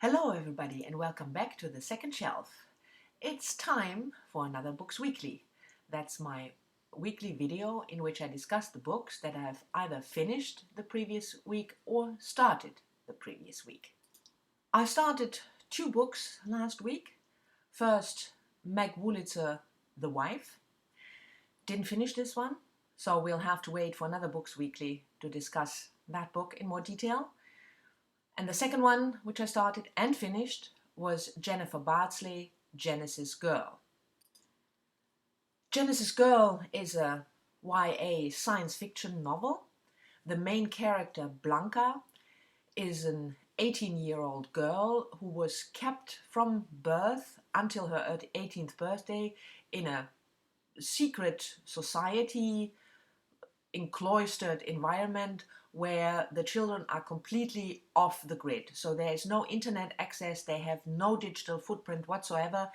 Hello everybody and welcome back to the second shelf. It's time for another Books Weekly. That's my weekly video in which I discuss the books that I've either finished the previous week or started the previous week. I started two books last week. First, Meg Woolitzer, The Wife. Didn't finish this one, so we'll have to wait for another Books Weekly to discuss that book in more detail. And the second one, which I started and finished, was Jennifer Bardsley, Genesis Girl. Genesis Girl is a YA science fiction novel. The main character, Blanca, is an 18-year-old girl who was kept from birth until her 18th birthday in a secret society, encloistered environment where the children are completely off the grid. So there is no internet access, they have no digital footprint whatsoever,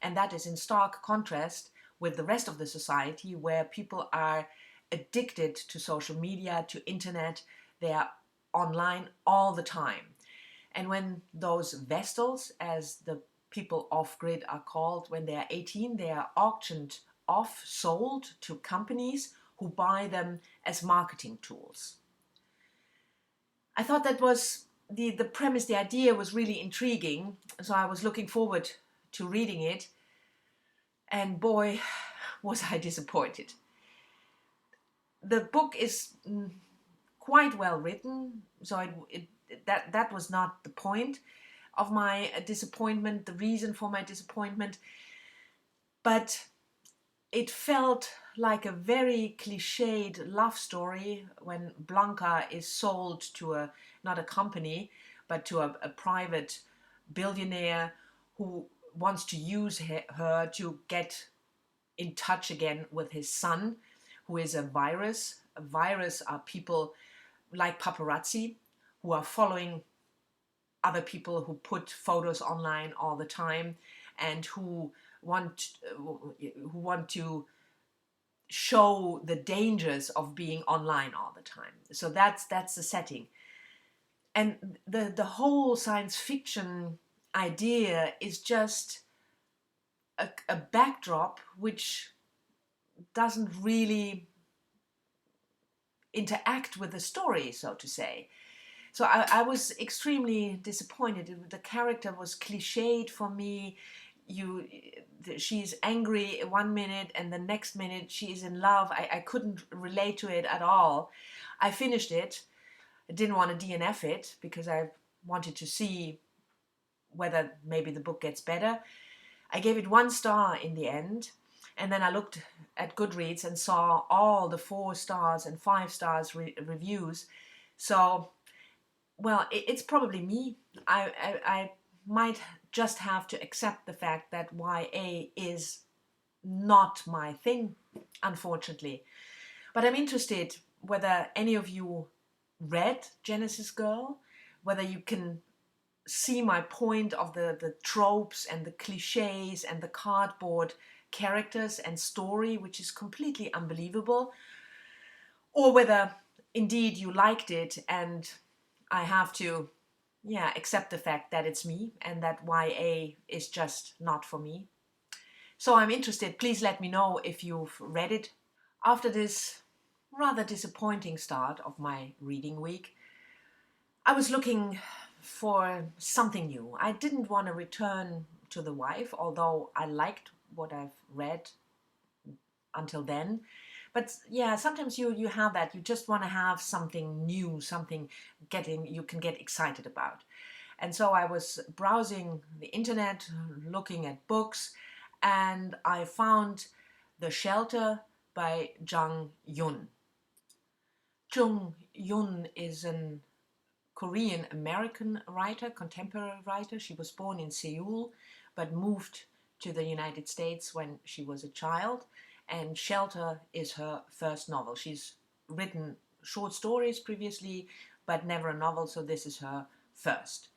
and that is in stark contrast with the rest of the society where people are addicted to social media, to internet, they are online all the time. And when those Vestals, as the people off-grid are called, when they are 18, they are auctioned off, sold to companies who buy them as marketing tools. I thought that was the premise, the idea was really intriguing, so I was looking forward to reading it, and boy, was I disappointed. The book is quite well written, so that was not the point of my disappointment, the reason for my disappointment, but it felt like a very cliched love story when Blanca is sold to not a company, but to a private billionaire who wants to use her to get in touch again with his son, who is a virus. A virus are people like paparazzi who are following other people who put photos online all the time and who want to show the dangers of being online all the time. So that's the setting. And the whole science fiction idea is just a backdrop which doesn't really interact with the story, so to say. So I was extremely disappointed. The character was cliched for me. She's angry 1 minute and the next minute she is in love. I couldn't relate to it at all. I finished it. I didn't want to DNF it because I wanted to see whether maybe the book gets better. I gave it 1 star in the end, and then I looked at Goodreads and saw all the 4 stars and 5 stars reviews. So, well, it's probably me. I might just have to accept the fact that YA is not my thing, unfortunately. But I'm interested whether any of you read Genesis Girl, whether you can see my point of the tropes and the cliches and the cardboard characters and story, which is completely unbelievable, or whether indeed you liked it and I have to accept the fact that it's me and that YA is just not for me. So I'm interested. Please let me know if you've read it. After this rather disappointing start of my reading week, I was looking for something new. I didn't want to return to The Wife, although I liked what I've read until then. But yeah, sometimes you have that. You just want to have something new, something you can get excited about. And so I was browsing the internet, looking at books, and I found The Shelter by Jung Yun. Jung Yun is an Korean-American writer, contemporary writer. She was born in Seoul, but moved to the United States when she was a child. And Shelter is her first novel. She's written short stories previously, but never a novel, so this is her first.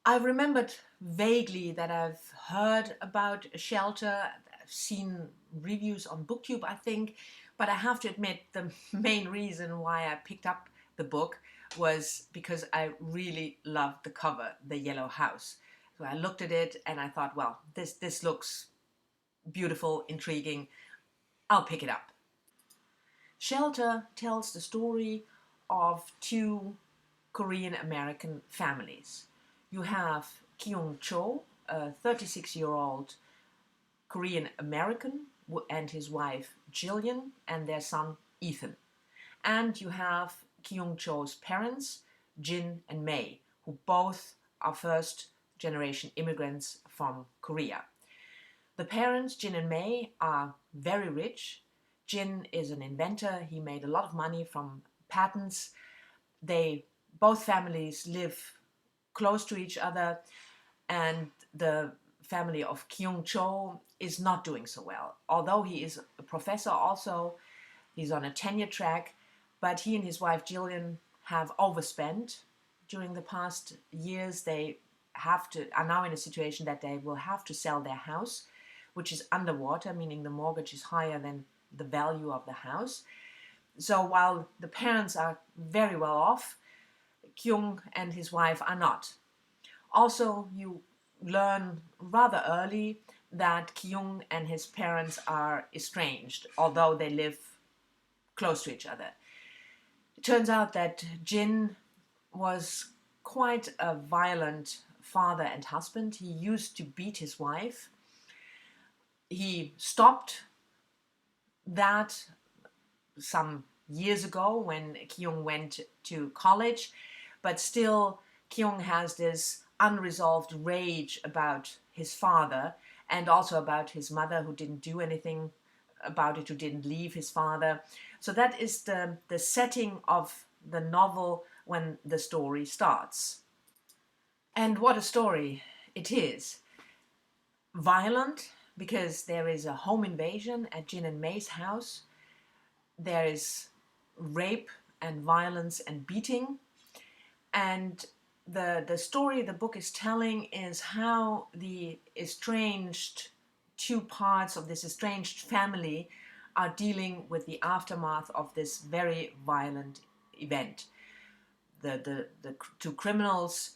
I remembered vaguely that I've heard about Shelter. I've seen reviews on BookTube, I think, but I have to admit the main reason why I picked up the book was because I really loved the cover, the yellow house. So I looked at it and I thought, well, this looks beautiful, intriguing. I'll pick it up. Shelter tells the story of two Korean American families. You have Kyung Cho, a 36-year-old Korean American, and his wife Jillian, and their son Ethan. And you have Kyung Cho's parents, Jin and May, who both are first generation immigrants from Korea. The parents, Jin and May, are very rich. Jin is an inventor. He made a lot of money from patents. Both families live close to each other, and the family of Kyung Cho is not doing so well. Although he is a professor also, he's on a tenure track, but he and his wife Jillian have overspent during the past years. They are now in a situation that they will have to sell their house, which is underwater, meaning the mortgage is higher than the value of the house. So while the parents are very well off, Kyung and his wife are not. Also, you learn rather early that Kyung and his parents are estranged, although they live close to each other. It turns out that Jin was quite a violent father and husband. He used to beat his wife. He stopped that some years ago when Kyung went to college, but still Kyung has this unresolved rage about his father and also about his mother, who didn't do anything about it, who didn't leave his father. So that is the setting of the novel when the story starts. And what a story it is. Violent, because there is a home invasion at Jin and May's house. There is rape and violence and beating. And the story the book is telling is how the estranged two parts of this estranged family are dealing with the aftermath of this very violent event. The two criminals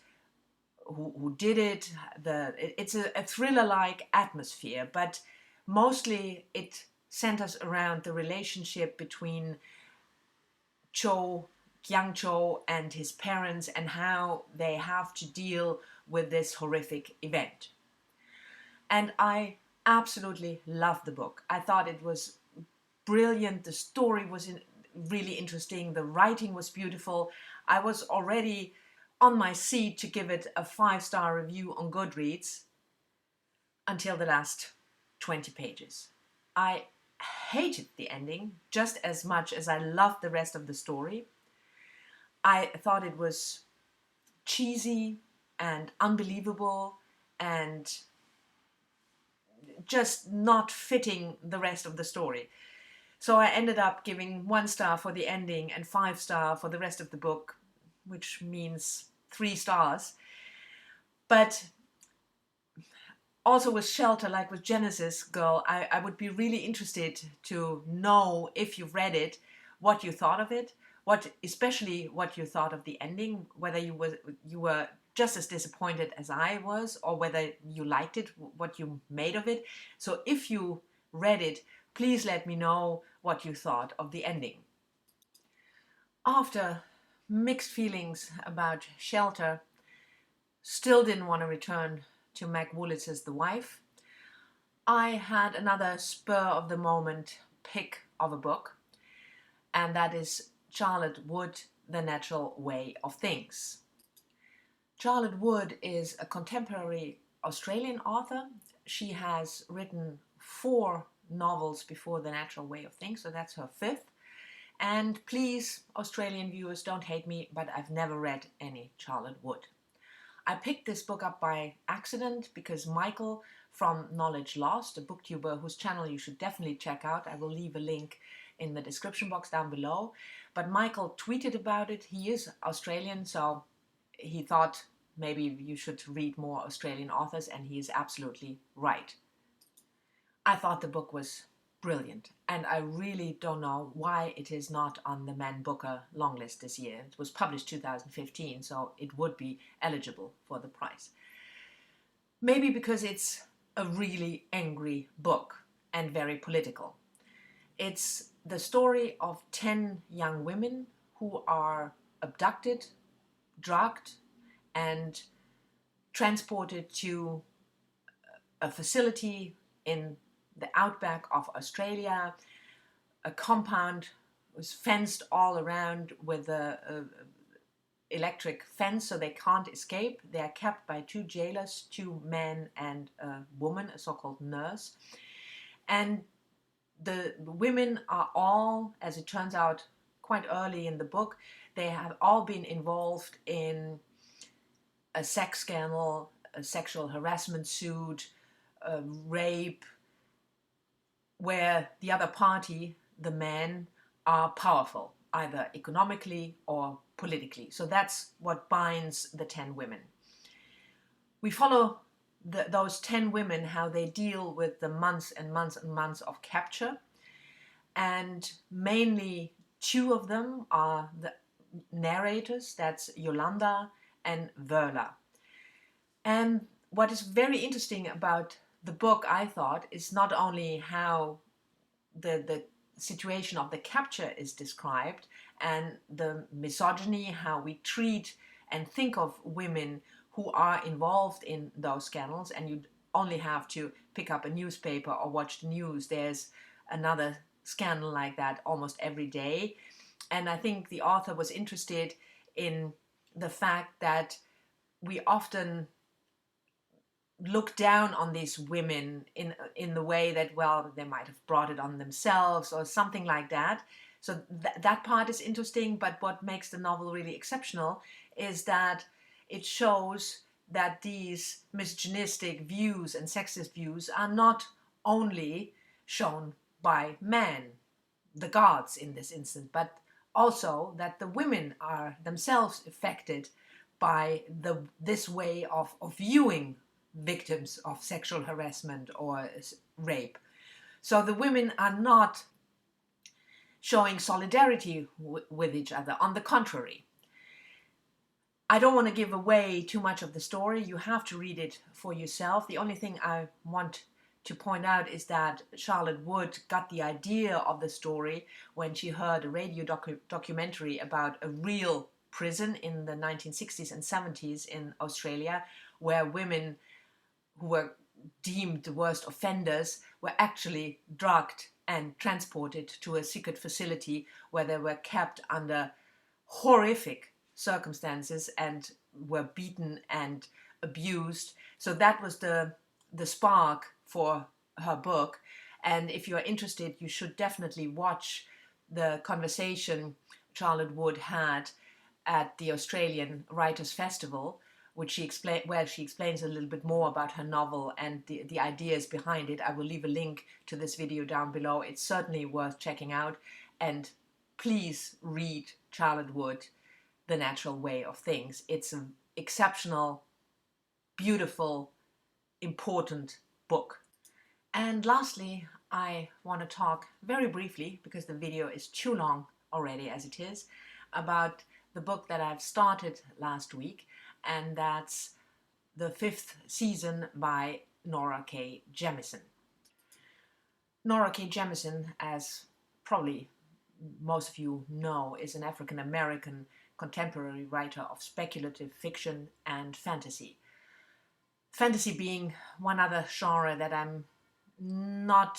who did it, it's a thriller-like atmosphere, but mostly it centers around the relationship between Kyung Cho and his parents and how they have to deal with this horrific event. And I absolutely loved the book. I thought it was brilliant. The story was really interesting. The writing was beautiful. I was already on my seat to give it a 5-star review on Goodreads until the last 20 pages. I hated the ending just as much as I loved the rest of the story. I thought it was cheesy and unbelievable and just not fitting the rest of the story. So I ended up giving 1 star for the ending and 5 star for the rest of the book, which means 3 stars. But also with Shelter, like with Genesis Girl, I would be really interested to know, if you've read it, what you thought of it, especially what you thought of the ending, whether you were just as disappointed as I was, or whether you liked it, what you made of it. So if you read it, please let me know what you thought of the ending. After mixed feelings about Shelter, still didn't want to return to Meg Wollitz's The Wife, I had another spur of the moment pick of a book, and that is Charlotte Wood, The Natural Way of Things. Charlotte Wood is a contemporary Australian author. She has written 4 novels before The Natural Way of Things, so that's her 5th. And please, Australian viewers, don't hate me, but I've never read any Charlotte Wood. I picked this book up by accident because Michael from Knowledge Lost, a booktuber whose channel you should definitely check out, I will leave a link in the description box down below, but Michael tweeted about it. He is Australian, so he thought maybe you should read more Australian authors, and he is absolutely right. I thought the book was brilliant. And I really don't know why it is not on the Man Booker long list this year. It was published 2015, so it would be eligible for the prize. Maybe because it's a really angry book and very political. It's the story of 10 young women who are abducted, drugged, and transported to a facility in the outback of Australia. A compound was fenced all around with a electric fence, so they can't escape. They are kept by 2 jailers, 2 men and a woman, a so-called nurse. And the women are all, as it turns out quite early in the book, they have all been involved in a sex scandal, a sexual harassment suit, a rape, where the other party, the men, are powerful, either economically or politically. So that's what binds the 10 women. We follow those 10 women, how they deal with the months and months and months of capture. And mainly 2 of them are the narrators, that's Yolanda and Verla. And what is very interesting about the book, I thought, is not only how the situation of the capture is described and the misogyny, how we treat and think of women who are involved in those scandals, and you only have to pick up a newspaper or watch the news. There's another scandal like that almost every day. And I think the author was interested in the fact that we often look down on these women in the way that, well, they might have brought it on themselves or something like that. So that part is interesting, but what makes the novel really exceptional is that it shows that these misogynistic views and sexist views are not only shown by men, the gods in this instance, but also that the women are themselves affected by this way of viewing victims of sexual harassment or rape. So the women are not showing solidarity with each other. On the contrary, I don't want to give away too much of the story. You have to read it for yourself. The only thing I want to point out is that Charlotte Wood got the idea of the story when she heard a radio documentary about a real prison in the 1960s and 70s in Australia, where women who were deemed the worst offenders were actually drugged and transported to a secret facility where they were kept under horrific circumstances and were beaten and abused. So that was the spark for her book. And if you are interested, you should definitely watch the conversation Charlotte Wood had at the Australian Writers' Festival, which she explains a little bit more about her novel and the ideas behind it. I will leave a link to this video down below. It's certainly worth checking out. And please read Charlotte Wood, The Natural Way of Things. It's an exceptional, beautiful, important book. And lastly, I want to talk very briefly, because the video is too long already as it is, about the book that I've started last week, and that's the 5th season by Nora K. Jemisin. Nora K. Jemisin, as probably most of you know, is an African-American contemporary writer of speculative fiction and fantasy. Fantasy being one other genre that I'm not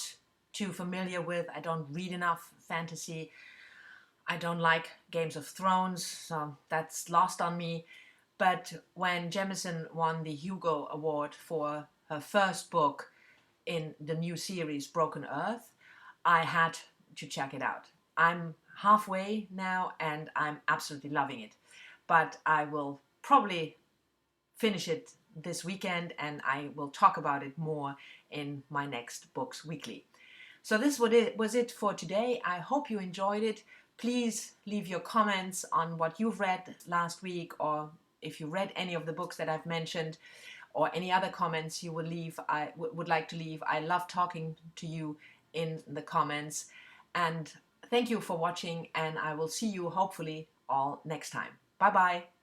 too familiar with. I don't read enough fantasy. I don't like Games of Thrones, so that's lost on me. But when Jemisin won the Hugo Award for her first book in the new series Broken Earth, I had to check it out. I'm halfway now and I'm absolutely loving it. But I will probably finish it this weekend and I will talk about it more in my next Books Weekly. So this was it for today. I hope you enjoyed it. Please leave your comments on what you've read last week, or if you read any of the books that I've mentioned, or any other comments you would like to leave. I love talking to you in the comments. And thank you for watching, and I will see you hopefully all next time. Bye bye.